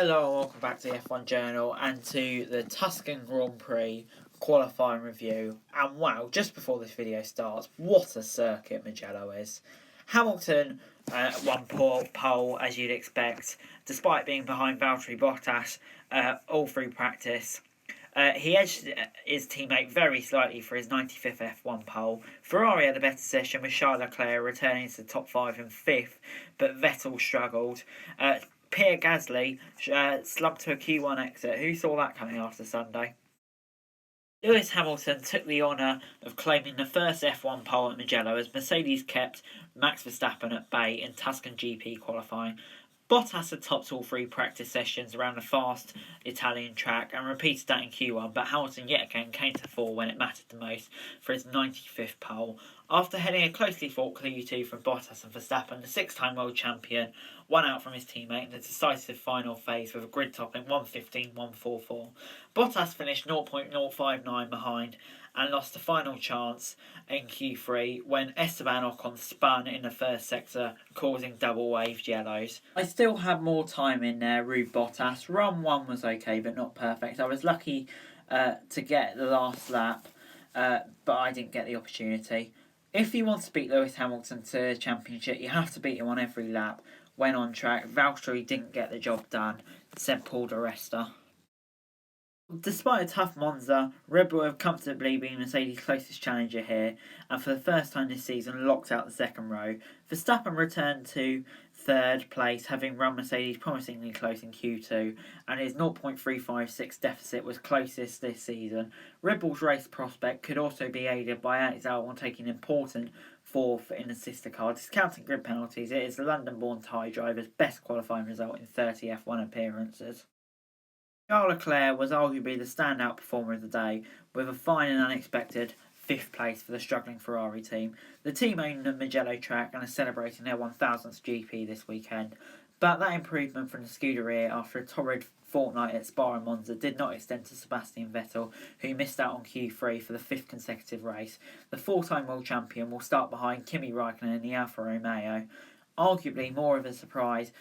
Hello and welcome back to the F1 Journal and to the Tuscan Grand Prix qualifying review. And wow, just before this video starts, what a circuit Mugello is. Hamilton won pole as you'd expect, despite being behind Valtteri Bottas all through practice. He edged his teammate very slightly for his 95th F1 pole. Ferrari had a better session with Charles Leclerc returning to the top 5 and 5th, but Vettel struggled. Pierre Gasly slumped to a Q1 exit. Who saw that coming after Sunday? Lewis Hamilton took the honour of claiming the first F1 pole at Mugello as Mercedes kept Max Verstappen at bay in Tuscan GP qualifying. Bottas had topped all three practice sessions around the fast Italian track and repeated that in Q1, but Hamilton yet again came to the fore when it mattered the most for his 95th pole. After heading a closely fought Q2 from Bottas and Verstappen, the six-time world champion won out from his teammate in the decisive final phase with a grid topping 1:15.144. Bottas finished 0.059 behind and lost the final chance in Q3 when Esteban Ocon spun in the first sector, causing double waved yellows. I still had more time in there, Rube Bottas. Run 1 was okay, but not perfect. I was lucky to get the last lap, but I didn't get the opportunity. If you want to beat Lewis Hamilton to the championship, you have to beat him on every lap. When on track, Valtteri didn't get the job done, said Paul di Resta. Despite a tough Monza, Red Bull have comfortably been Mercedes' closest challenger here, and for the first time this season locked out the second row. Verstappen returned to third place, having run Mercedes promisingly close in Q2, and his 0.356 deficit was closest this season. Red Bull's race prospect could also be aided by Alex Albon taking an important fourth in the sister car. Discounting grid penalties, it is the London-born Thai driver's best qualifying result in 30 F1 appearances. Charles Leclerc was arguably the standout performer of the day, with a fine and unexpected 5th place for the struggling Ferrari team. The team owned the Mugello track and are celebrating their 1000th GP this weekend, but that improvement from the Scuderia after a torrid fortnight at Spa and Monza did not extend to Sebastian Vettel, who missed out on Q3 for the 5th consecutive race. The four-time world champion will start behind Kimi Raikkonen in the Alfa Romeo. Arguably more of a surprise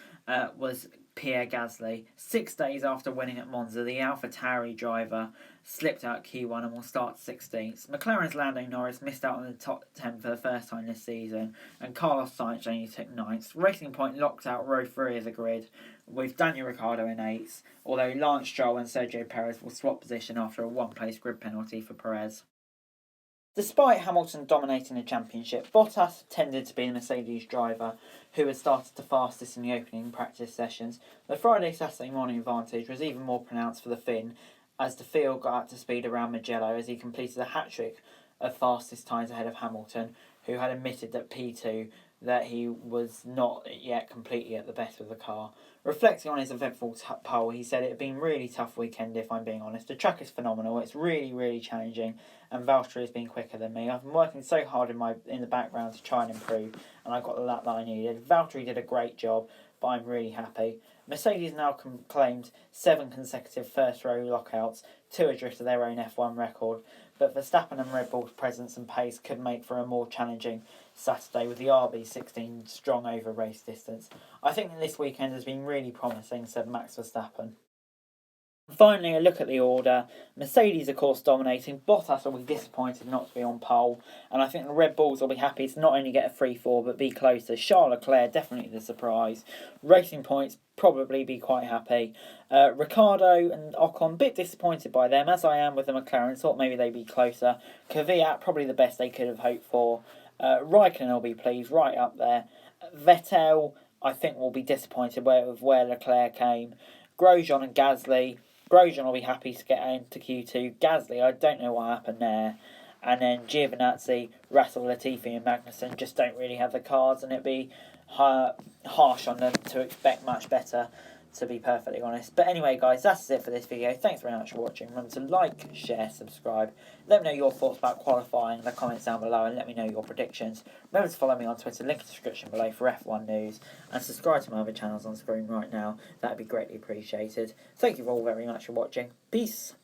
was Pierre Gasly. 6 days after winning at Monza, the AlphaTauri driver slipped out Q1 and will start 16th. McLaren's Lando Norris missed out on the top 10 for the first time this season, and Carlos Sainz only took 9th. Racing Point locked out row 3 of the grid, with Daniel Ricciardo in 8th, although Lance Stroll and Sergio Perez will swap position after a one-place grid penalty for Perez. Despite Hamilton dominating the championship, Bottas tended to be the Mercedes driver who had started the fastest in the opening practice sessions. The Friday-Saturday morning advantage was even more pronounced for the Finn as the field got up to speed around Mugello as he completed a hat-trick of fastest times ahead of Hamilton, who had admitted that P2 that he was not yet completely at the best with the car. Reflecting on his eventful pole, he said it had been a really tough weekend if I'm being honest. The track is phenomenal, it's really challenging, and Valtteri has been quicker than me. I've been working so hard in the background to try and improve, and I got the lap that I needed. Valtteri did a great job, but I'm really happy. Mercedes now claimed 7 consecutive first row lockouts, 2 adrift of their own F1 record, but Verstappen and Red Bull's presence and pace could make for a more challenging Saturday with the RB16 strong over race distance. I think that this weekend has been really promising, said Max Verstappen. Finally, a look at the order. Mercedes, of course, dominating. Bottas will be disappointed not to be on pole. And I think the Red Bulls will be happy to not only get a 3-4, but be closer. Charles Leclerc, definitely the surprise. Racing Points, probably be quite happy. Ricciardo and Ocon, a bit disappointed by them, as I am with the McLaren. Thought maybe they'd be closer. Kvyat, probably the best they could have hoped for. Raikkonen will be pleased, right up there. Vettel, I think, will be disappointed with where Leclerc came. Grosjean and Gasly. Grosjean will be happy to get into Q2. Gasly, I don't know what happened there. And then Giovinazzi, Russell, Latifi and Magnussen just don't really have the cards, and it'd be harsh on them to expect much better, to be perfectly honest. But anyway, guys, that's it for this video. Thanks very much for watching. Remember to like, share, subscribe. Let me know your thoughts about qualifying in the comments down below, and let me know your predictions. Remember to follow me on Twitter, link in the description below for F1 news, and subscribe to my other channels on screen right now. That'd be greatly appreciated. Thank you all very much for watching. Peace.